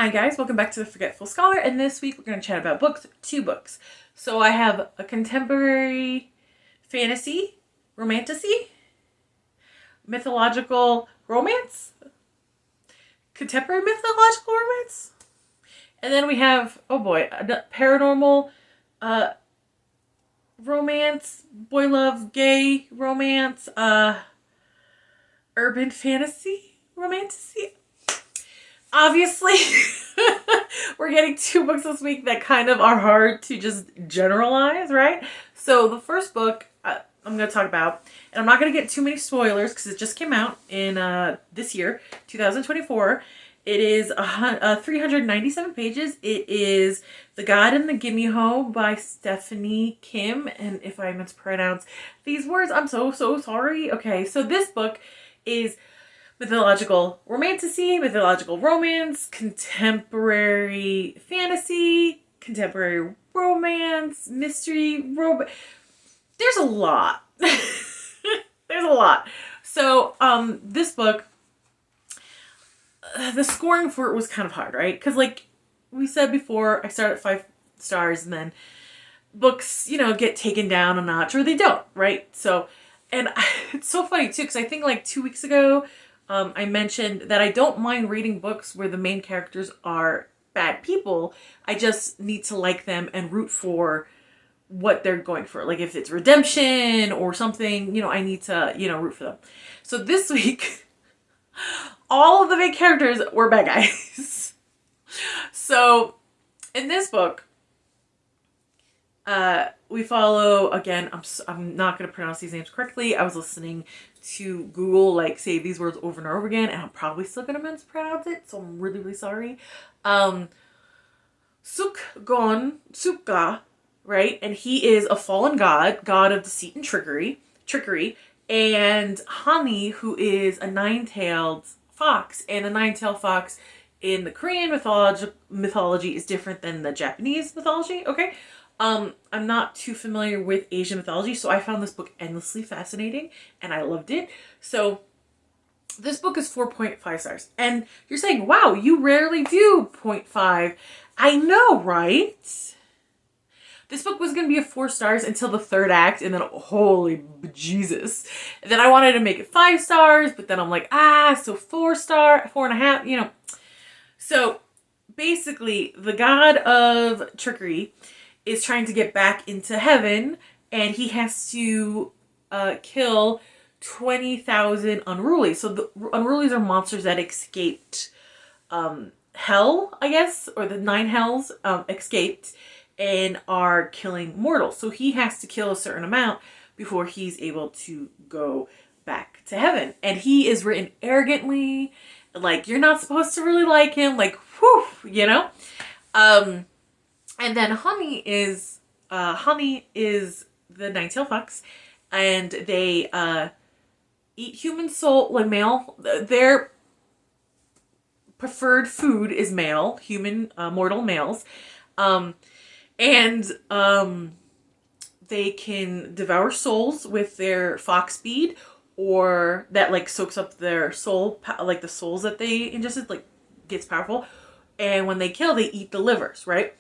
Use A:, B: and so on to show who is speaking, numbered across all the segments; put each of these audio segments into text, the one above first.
A: Hi guys, welcome back to the Forgetful Scholar, and this week we're going to chat about books, two books. So I have a contemporary fantasy, romantasy, mythological romance, contemporary mythological romance, and then we have, oh boy, a paranormal romance, boy love, gay romance, urban fantasy, romantasy. Obviously, we're getting two books this week that kind of are hard to just generalize, right? So the first book I'm going to talk about, and I'm not going to get too many spoilers because it just came out in this year, 2024. It is 397 pages. It is The God and the Gumiho by Stephanie Kim. And if I mispronounce these words, I'm so sorry. Okay, so this book is mythological romantasy, mythological romance, contemporary fantasy, contemporary romance, mystery, there's a lot. There's a lot. So, this book, the scoring for it was kind of hard, right? Because like we said before, I started at 5 stars and then books, get taken down a notch or they don't, right? So, and it's so funny too, because I think like 2 weeks ago, I mentioned that I don't mind reading books where the main characters are bad people. I just need to like them and root for what they're going for. Like if it's redemption or something, I need to, root for them. So this week, all of the main characters were bad guys. So in this book, we follow, again, I'm not going to pronounce these names correctly. I was listening to Google, say these words over and over again, and I'm probably still going to mispronounce it, so I'm really, really sorry. Sukga, right? And he is a fallen god of deceit and trickery, and Hani, who is a nine-tailed fox, and a nine-tailed fox in the Korean mythology is different than the Japanese mythology, okay? I'm not too familiar with Asian mythology, so I found this book endlessly fascinating, and I loved it. So, this book is 4.5 stars. And you're saying, wow, you rarely do 0.5. I know, right? This book was going to be a 4 stars until the third act, and then, holy Jesus. And then I wanted to make it 5 stars, but then I'm like, so 4.5, So, basically, the god of trickery is trying to get back into heaven, and he has to kill 20,000 unrulies. So the unrulies are monsters that escaped hell, I guess, or the 9 hells escaped and are killing mortals. So he has to kill a certain amount before he's able to go back to heaven. And he is written arrogantly, like you're not supposed to really like him, like whew, and then Honey is the nine-tailed fox, and they eat human soul, like male. Their preferred food is male, human, mortal males, and they can devour souls with their fox speed, or that soaks up their soul, like the souls that they ingested, gets powerful. And when they kill, they eat the livers, right?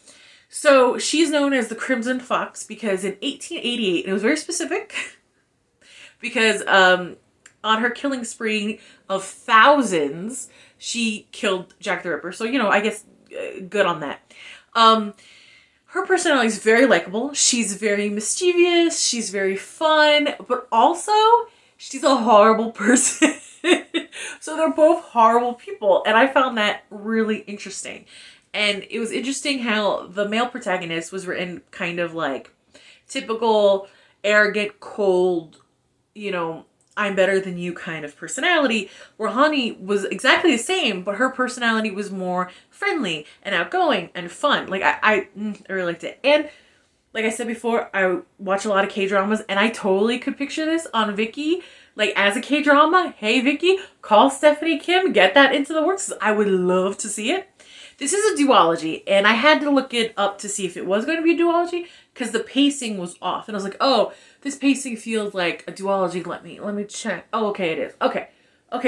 A: So she's known as the Crimson Fox because in 1888, and it was very specific, because on her killing spree of thousands, she killed Jack the Ripper. So, I guess good on that. Her personality is very likable. She's very mischievous. She's very fun, but also she's a horrible person. So they're both horrible people, and I found that really interesting. And it was interesting how the male protagonist was written kind of like typical, arrogant, cold, I'm better than you kind of personality, where Honey was exactly the same, but her personality was more friendly and outgoing and fun. I really liked it. And like I said before, I watch a lot of K-dramas, and I totally could picture this on Viki, as a K-drama. Hey, Viki, call Stephanie Kim, get that into the works. I would love to see it. This is a duology, and I had to look it up to see if it was going to be a duology, because the pacing was off. And I was like, oh, this pacing feels like a duology. Let me check. Oh, okay, it is. Okay,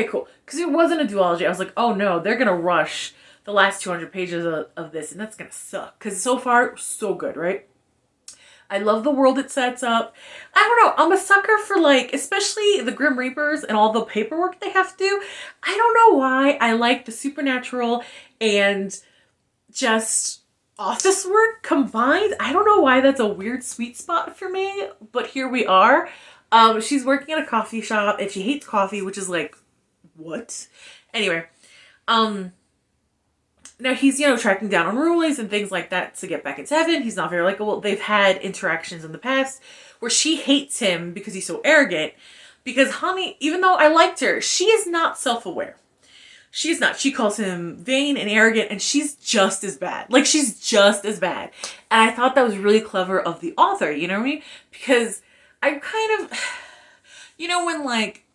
A: cool. Because it wasn't a duology. I was like, oh no, they're going to rush the last 200 pages of this, and that's gonna suck because so far so good, right? I love the world it sets up. I don't know. I'm a sucker for like, especially the Grim Reapers and all the paperwork they have to do. I don't know why I like the supernatural and just office work combined. I don't know why that's a weird sweet spot for me, but here we are. She's working at a coffee shop and she hates coffee, which is like, what? Anyway, now he's, tracking down unrulies and things like that to get back into heaven. He's not very likable. They've had interactions in the past where she hates him because he's so arrogant. Because Honey, even though I liked her, she is not self-aware. She's not. She calls him vain and arrogant, and she's just as bad. Like, she's just as bad. And I thought that was really clever of the author, you know what I mean? Because I'm kind of, when like,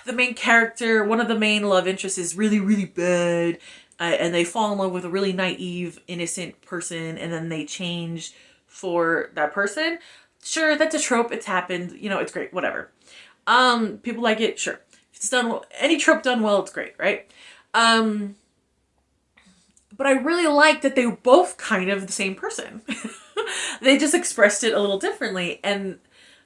A: the main character, one of the main love interests is really, really bad, and they fall in love with a really naive, innocent person, and then they change for that person. Sure, that's a trope. It's happened. It's great. Whatever. People like it. Sure. If it's done well, any trope done well, it's great, right? But I really like that they were both kind of the same person. They just expressed it a little differently, and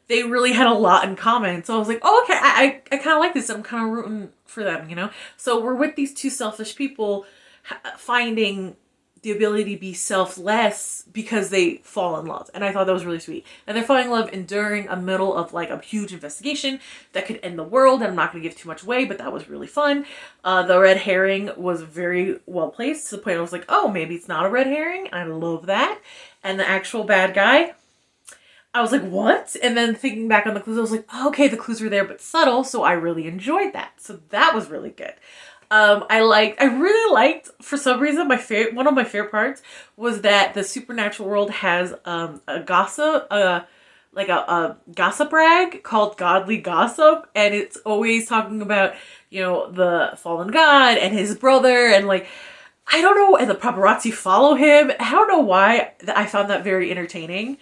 A: they really had a lot in common. So I was like, oh, okay, I kind of like this. I'm kind of rooting for them, So we're with these two selfish people finding the ability to be selfless because they fall in love. And I thought that was really sweet. And they're falling in love during a middle of like a huge investigation that could end the world. And I'm not going to give too much away, but that was really fun. The red herring was very well placed to the point I was like, oh, maybe it's not a red herring. I love that. And the actual bad guy, I was like, what? And then thinking back on the clues, I was like, oh, okay, the clues were there, but subtle. So I really enjoyed that. So that was really good. I really liked, for some reason, one of my favorite parts was that the supernatural world has, a gossip, a gossip rag called Godly Gossip. And it's always talking about, the fallen god and his brother and like, I don't know, and the paparazzi follow him. I don't know why I found that very entertaining.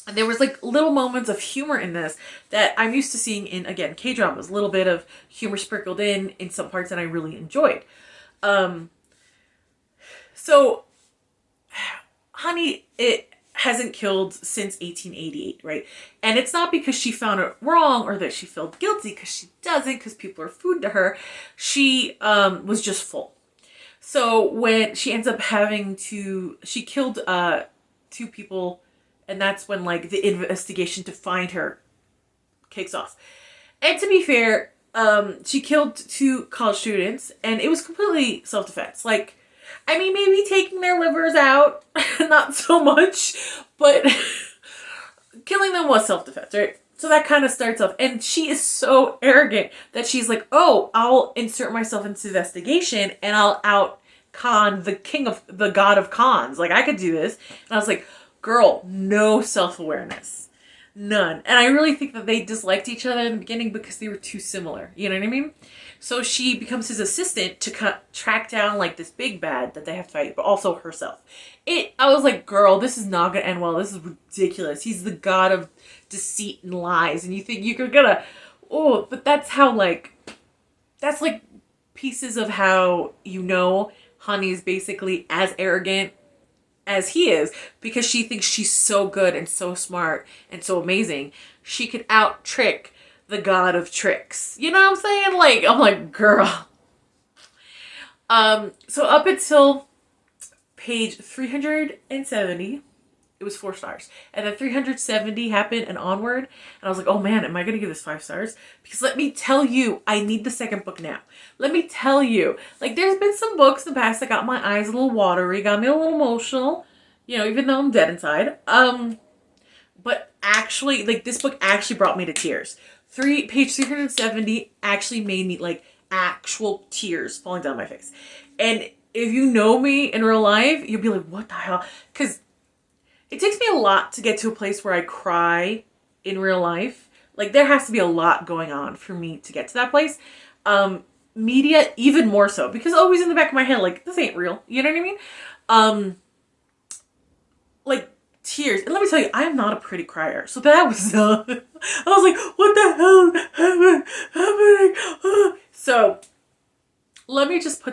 A: And there was like little moments of humor in this that I'm used to seeing in, again, K-dramas. A little bit of humor sprinkled in some parts that I really enjoyed. So, Honey, it hasn't killed since 1888, right? And it's not because she found it wrong or that she felt guilty, because she doesn't, because people are food to her. She was just full. So when she ends up she killed 2 people. And that's when, like, the investigation to find her kicks off. And to be fair, she killed 2 college students, and it was completely self-defense. Like, I mean, maybe taking their livers out, not so much, but killing them was self-defense, right? So that kind of starts off. And she is so arrogant that she's like, oh, I'll insert myself into the investigation, and I'll out-con the god of cons. Like, I could do this. And I was like, girl, no self-awareness. None. And I really think that they disliked each other in the beginning because they were too similar. You know what I mean? So she becomes his assistant to track down like this big bad that they have to fight, but also herself. I was like, girl, this is not going to end well. This is ridiculous. He's the god of deceit and lies. And you think you're going to, but that's how that's like pieces of how, Honey's basically as arrogant as he is, because she thinks she's so good and so smart and so amazing. She could out-trick the god of tricks. You know what I'm saying? Like, I'm like, girl. So up until page 370, it was 4 stars. And then 370 happened and onward. And I was like, oh man, am I going to give this 5 stars? Because let me tell you, I need the second book now. Let me tell you, like, there's been some books in the past that got my eyes a little watery, got me a little emotional, even though I'm dead inside. But actually, like, this book actually brought me to tears. Page 370 actually made me, like, actual tears falling down my face. And if you know me in real life, you'll be like, what the hell? Because it takes me a lot to get to a place where I cry in real life. Like, there has to be a lot going on for me to get to that place. Media, even more so. Because always in the back of my head, like, this ain't real. You know what I mean? Like, tears. And let me tell you, I am not a pretty crier. So that was, I was like, what the hell happening? So,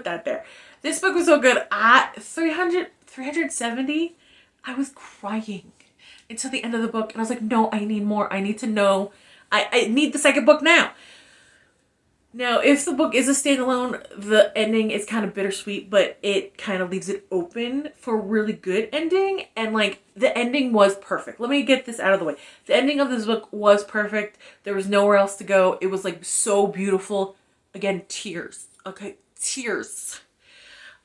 A: put that there. This book was so good. At 370, I was crying until the end of the book. And I was like, no, I need more. I need to know. I need the second book now. Now, if the book is a standalone, the ending is kind of bittersweet, but it kind of leaves it open for a really good ending. And like, the ending was perfect. Let me get this out of the way. The ending of this book was perfect. There was nowhere else to go. It was like so beautiful. Again, tears. Okay, tears.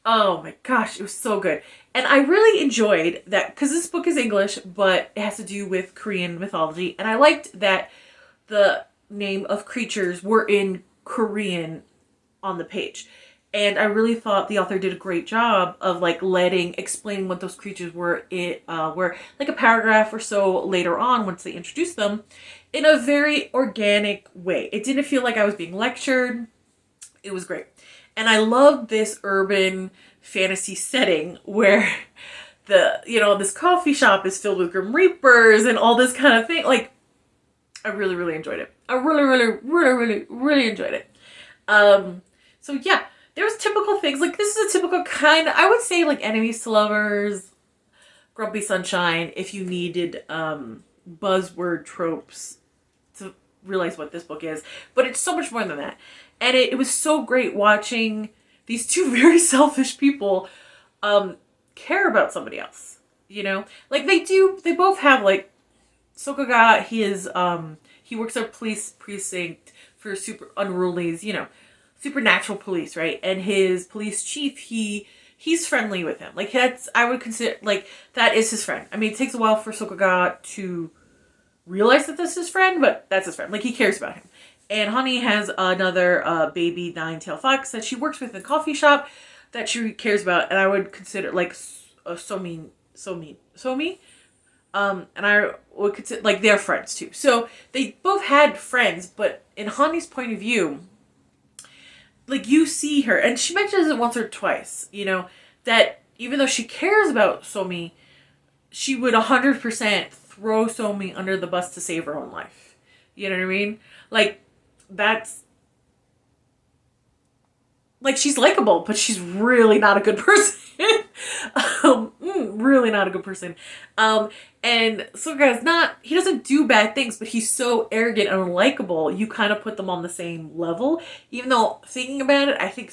A: Oh my gosh, it was so good. And I really enjoyed that, because this book is English, but it has to do with Korean mythology. And I liked that the name of creatures were in Korean on the page. And I really thought the author did a great job of like explaining what those creatures were. Were like a paragraph or so later on, once they introduced them, in a very organic way. It didn't feel like I was being lectured. It was great. And I love this urban fantasy setting where this coffee shop is filled with Grim Reapers and all this kind of thing. Like, I really, really enjoyed it. I really, really, really, really, really enjoyed it. So yeah, there was typical things. Like, this is a typical kind of, I would say, like, enemies to lovers, Grumpy Sunshine, if you needed buzzword tropes to realize what this book is. But it's so much more than that. And it was so great watching these two very selfish people care about somebody else. You know? Like, they both have, like, Sokaga, he works at a police precinct for super unrulies, supernatural police, right? And his police chief, he's friendly with him. Like, I would consider, like, that is his friend. I mean, it takes a while for Sokaga to realize that this is his friend, but that's his friend. Like, he cares about him. And Honey has another baby nine-tailed fox that she works with in a coffee shop that she cares about, and I would consider, like, Somi. And I would consider, like, they're friends too. So they both had friends, but in Honey's point of view, like, you see her, and she mentions it once or twice, that even though she cares about Somi, she would 100% throw Somi under the bus to save her own life. You know what I mean? Like, that's, like, she's likable, but she's really not a good person. Really not a good person. And Soka's he doesn't do bad things, but he's so arrogant and unlikable, you kind of put them on the same level. Even though, thinking about it, I think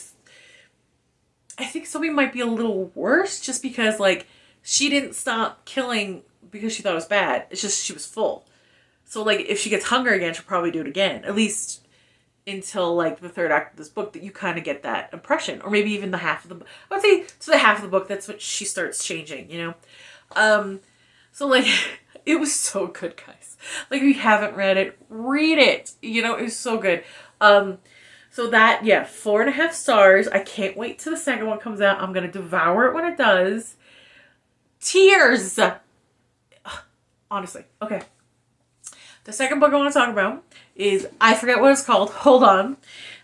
A: Sophie might be a little worse, just because, like, she didn't stop killing because she thought it was bad. It's just she was full. So, like, if she gets hungry again, she'll probably do it again. At least until, like, the third act of this book, that you kind of get that impression. Or maybe even the half of the book. I would say to the half of the book, that's when she starts changing, So, like, it was so good, guys. Like, if you haven't read it, read it. It was so good. So that, 4.5 stars. I can't wait till the second one comes out. I'm going to devour it when it does. Tears! Honestly. Okay. The second book I want to talk about is, I forget what it's called. Hold on.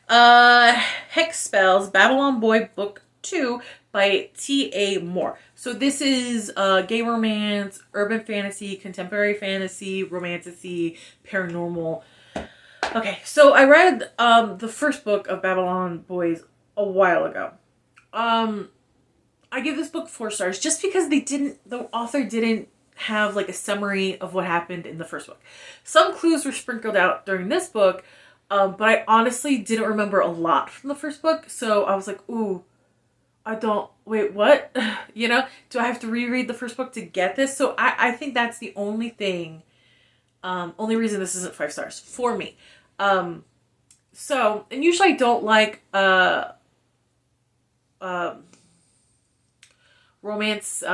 A: Hex Spells, Babylon Boy Book 2 by T.A. Moore. So this is gay romance, urban fantasy, contemporary fantasy, romantasy, paranormal. Okay, so I read the first book of Babylon Boys a while ago. I give this book 4 stars just because the author didn't have, like, a summary of what happened in the first book. Some clues were sprinkled out during this book, but I honestly didn't remember a lot from the first book, so I was like, ooh, wait, what? Do I have to reread the first book to get this? So I think that's the only thing, only reason this isn't 5 stars for me. So, and usually I don't like, romance,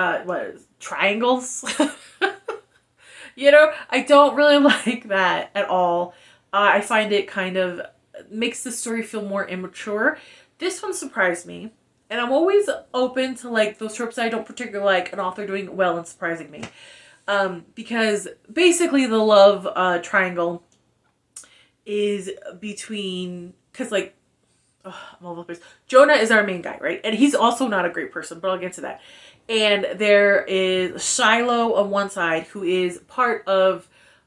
A: triangles. I don't really like that at all. I find it kind of makes the story feel more immature. This one surprised me. And I'm always open to, like, those tropes I don't particularly like, an author doing well and surprising me. Because basically the love triangle is between, because, like, I'm all over the place. Jonah is our main guy, right? And he's also not a great person, but I'll get to that. And there is Shiloh on one side, who is part of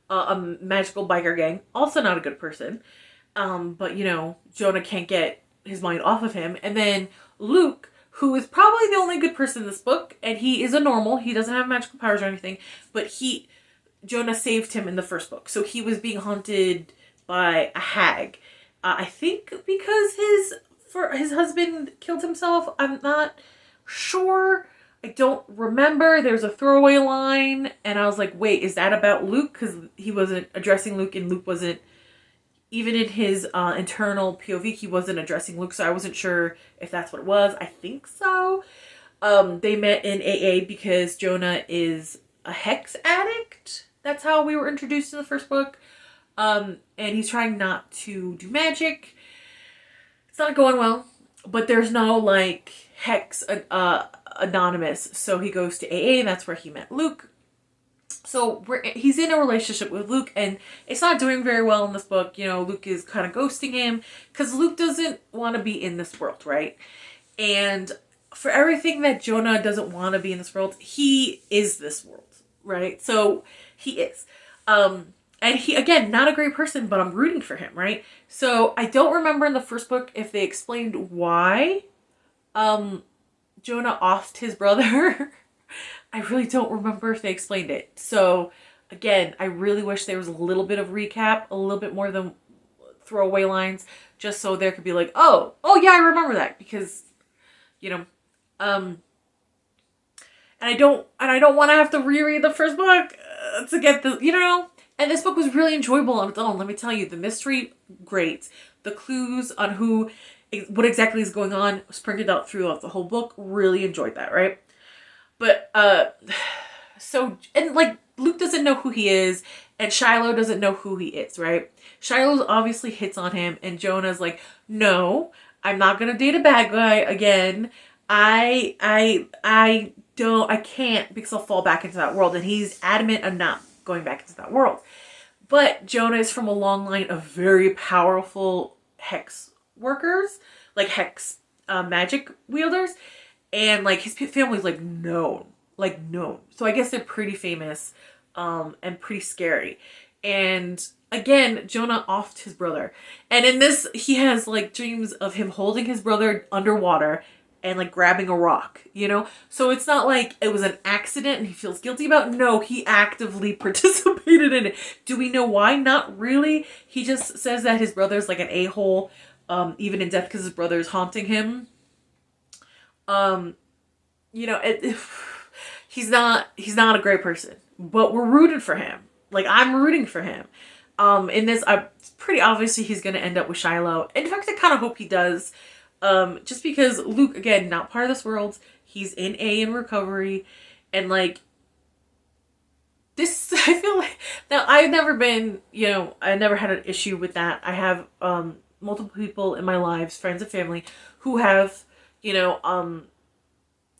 A: a magical biker gang. Also not a good person. But, Jonah can't get his mind off of him. And then Luke, who is probably the only good person in this book, and he is a normal, he doesn't have magical powers or anything, but Jonah saved him in the first book. So he was being haunted by a hag. I think because his husband killed himself. I'm not sure. I don't remember. There's a throwaway line, and I was like, wait, is that about Luke? Because he wasn't addressing Luke, and Luke wasn't, even in his internal POV, he wasn't addressing Luke, so I wasn't sure if that's what it was. I think so. They met in AA because Jonah is a hex addict. That's how we were introduced in the first book. And he's trying not to do magic. It's not going well, but there's no, like, hex anonymous, so he goes to AA, and that's where he met Luke. So he's in a relationship with Luke, and it's not doing very well in this book. You know, Luke is kind of ghosting him because Luke doesn't want to be in this world, right? And for everything that Jonah doesn't want to be in this world, he is this world, right? So he is. And he, again, not a great person, but I'm rooting for him, right? So I don't remember in the first book if they explained why Jonah offed his brother. I really don't remember if they explained it. So, again, I really wish there was a little bit of recap, a little bit more than throwaway lines, just so there could be like, oh yeah, I remember that, because, you know, and I don't want to have to reread the first book to get the, you know. And this book was really enjoyable on its own. Let me tell you, the mystery, great. The clues on what exactly is going on sprinkled out throughout the whole book. Really enjoyed that, right? But, so, and like, Luke doesn't know who he is, and Shiloh doesn't know who he is, right? Shiloh obviously hits on him, and Jonah's like, no, I'm not gonna date a bad guy again. I can't, because I'll fall back into that world, and he's adamant of not going back into that world. But Jonah is from a long line of very powerful hex workers, like hex magic wielders, and like his family's like known. So I guess they're pretty famous and pretty scary. And again, Jonah offed his brother, and in this he has like dreams of him holding his brother underwater and like grabbing a rock, you know? So it's not like it was an accident and he feels guilty about it. No, he actively participated in it. Do we know why? Not really. He just says that his brother's like an a-hole, even in death, because his brother's haunting him. You know, he's not a great person, but we're rooting for him. Like, I'm rooting for him. In this, it's pretty obviously he's going to end up with Shiloh. In fact, I kind of hope he does. Just because Luke, again, not part of this world, he's in in recovery, and like, this, I feel like, now I've never been, you know, I never had an issue with that. I have, multiple people in my lives, friends and family, who have, you know,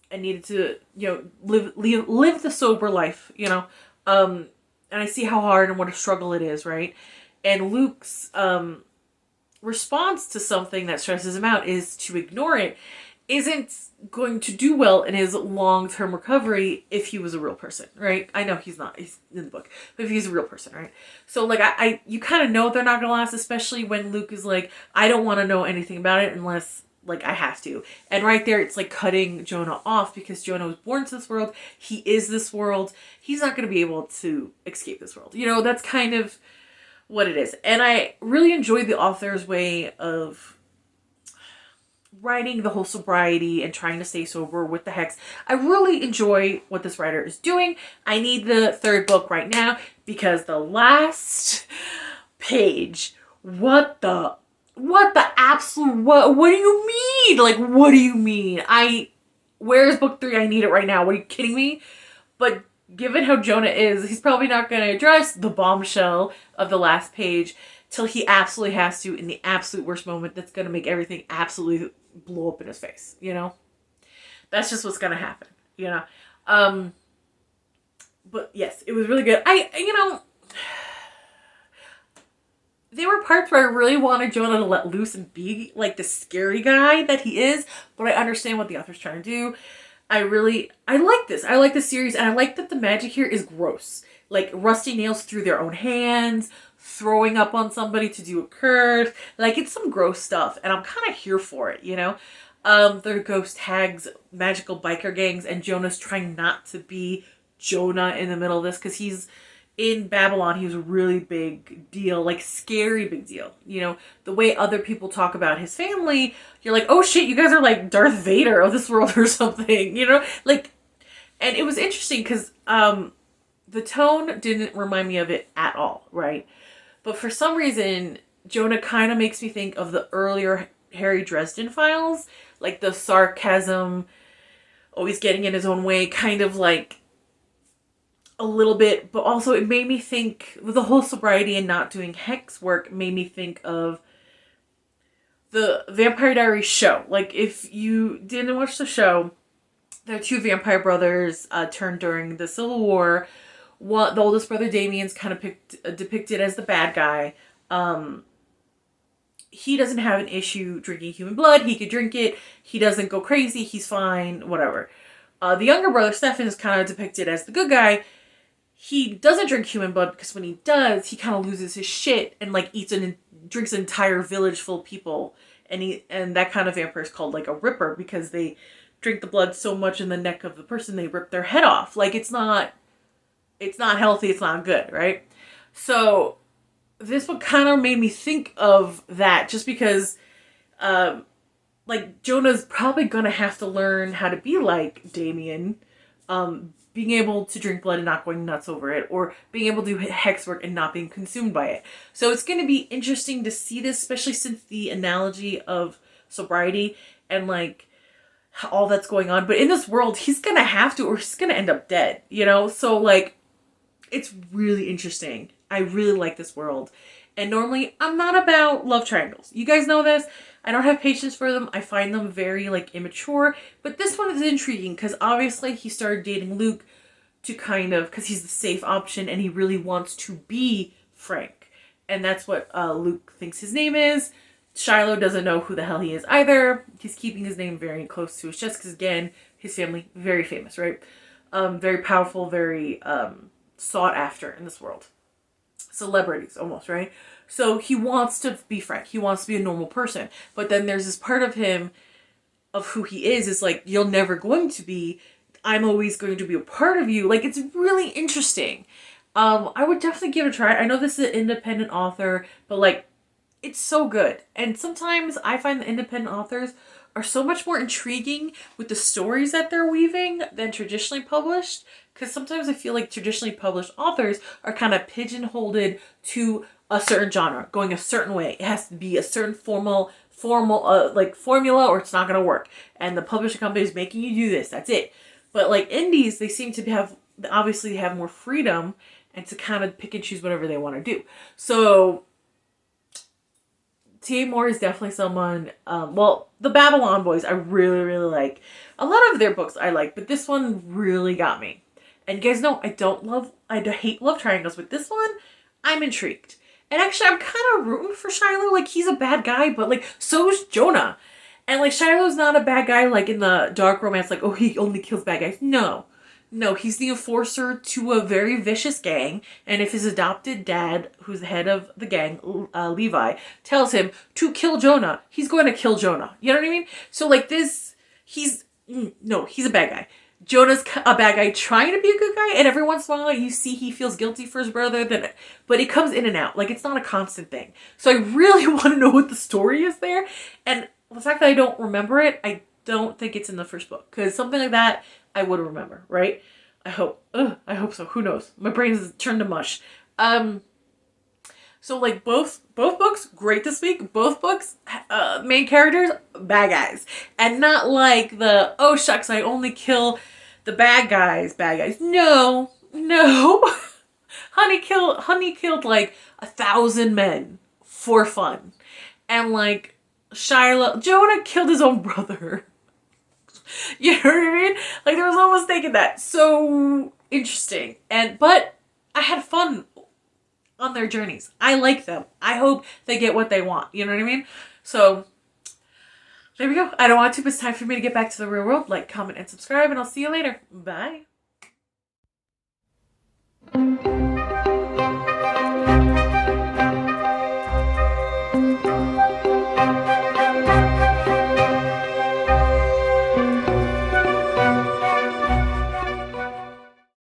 A: and needed to, you know, live the sober life, you know, and I see how hard and what a struggle it is, right? And Luke's, response to something that stresses him out is to ignore it, isn't going to do well in his long-term recovery if he was a real person, right? I know he's not, he's in the book, but if he's a real person, right? So like, you kind of know they're not gonna last, especially when Luke is like, I don't want to know anything about it unless like I have to. And right there, it's like cutting Jonah off, because Jonah was born to this world. He is this world. He's not going to be able to escape this world. You know, that's kind of what it is. And I really enjoyed the author's way of writing the whole sobriety and trying to stay sober with the hex. I really enjoy what this writer is doing. I need the third book right now, because the last page, what the absolute, what do you mean? Like, what do you mean? Where's book 3? I need it right now. Are you kidding me? But given how Jonah is, he's probably not going to address the bombshell of the last page till he absolutely has to, in the absolute worst moment that's going to make everything absolutely blow up in his face, you know? That's just what's going to happen, you know? But yes, it was really good. You know, there were parts where I really wanted Jonah to let loose and be like the scary guy that he is, but I understand what the author's trying to do. I like this. I like the series, and I like that the magic here is gross. Like rusty nails through their own hands, throwing up on somebody to do a curve. Like, it's some gross stuff, and I'm kind of here for it, you know? They're ghost hags, magical biker gangs, and Jonah's trying not to be Jonah in the middle of this, because he's in Babylon. He was a really big deal, like scary big deal. You know, the way other people talk about his family, you're like, oh shit, you guys are like Darth Vader of this world or something, you know? Like, and it was interesting because the tone didn't remind me of it at all, right? But for some reason, Jonah kind of makes me think of the earlier Harry Dresden Files, like the sarcasm, always getting in his own way, kind of like a little bit, but also it made me think, with the whole sobriety and not doing hex work, made me think of the Vampire Diaries show. Like, if you didn't watch the show, there are two vampire brothers turned during the Civil War. One, the oldest brother Damien's kind of depicted as the bad guy. He doesn't have an issue drinking human blood. He could drink it. He doesn't go crazy. He's fine. Whatever. The younger brother Stefan is kind of depicted as the good guy. He doesn't drink human blood because when he does, he kind of loses his shit and like drinks an entire village full of people. And that kind of vampire is called like a ripper, because they drink the blood so much in the neck of the person they rip their head off. Like, it's not healthy. It's not good, right? So this one kind of made me think of that, just because like Jonah's probably gonna have to learn how to be like Damien, being able to drink blood and not going nuts over it, or being able to do hex work and not being consumed by it. So it's going to be interesting to see this, especially since the analogy of sobriety and like all that's going on. But in this world, he's going to have to, or he's going to end up dead, you know? So like, it's really interesting. I really like this world. And normally I'm not about love triangles. You guys know this. I don't have patience for them. I find them very like immature, but this one is intriguing because obviously he started dating Luke to kind of, because he's the safe option and he really wants to be Frank. And that's what Luke thinks his name is. Shiloh doesn't know who the hell he is either. He's keeping his name very close to his chest because, again, his family, very famous, right? Very powerful, very sought after in this world. Celebrities, almost, right? So he wants to be Frank. He wants to be a normal person. But then there's this part of him, of who he is like, you're never going to be. I'm always going to be a part of you. Like, it's really interesting. I would definitely give it a try. I know this is an independent author, but like, it's so good. And sometimes I find the independent authors are so much more intriguing with the stories that they're weaving than traditionally published. Because sometimes I feel like traditionally published authors are kind of pigeonholed to a certain genre, going a certain way. It has to be a certain formal like formula, or it's not going to work. And the publishing company is making you do this. That's it. But like indies, they seem to obviously have more freedom and to kind of pick and choose whatever they want to do. So T.A. Moore is definitely someone, well, the Babylon Boys, I really, really like. A lot of their books I like, but this one really got me. And you guys know, I hate love triangles, but this one, I'm intrigued. And actually, I'm kind of rooting for Shiloh. Like, he's a bad guy, but like, so's Jonah. And like, Shiloh's not a bad guy, like in the dark romance, like, oh, he only kills bad guys. No, he's the enforcer to a very vicious gang. And if his adopted dad, who's the head of the gang, Levi, tells him to kill Jonah, he's going to kill Jonah. You know what I mean? So like this, he's a bad guy. Jonah's a bad guy trying to be a good guy, and every once in a while you see he feels guilty for his brother, but it comes in and out. Like, it's not a constant thing. So I really want to know what the story is there. And the fact that I don't remember it, I don't think it's in the first book. Because something like that, I would remember, right? I hope so. Who knows? My brain is turned to mush. So like both books, great this week. Both books, main characters, bad guys. And not like the, oh shucks, I only kill the bad guys. No. Honey killed like 1,000 men for fun. And like Jonah killed his own brother. You know what I mean? Like, there was no mistaking that. So interesting. But I had fun on their journeys. I like them. I hope they get what they want. You know what I mean? So there we go. I don't want to, but it's time for me to get back to the real world. Like, comment, and subscribe, and I'll see you later. Bye.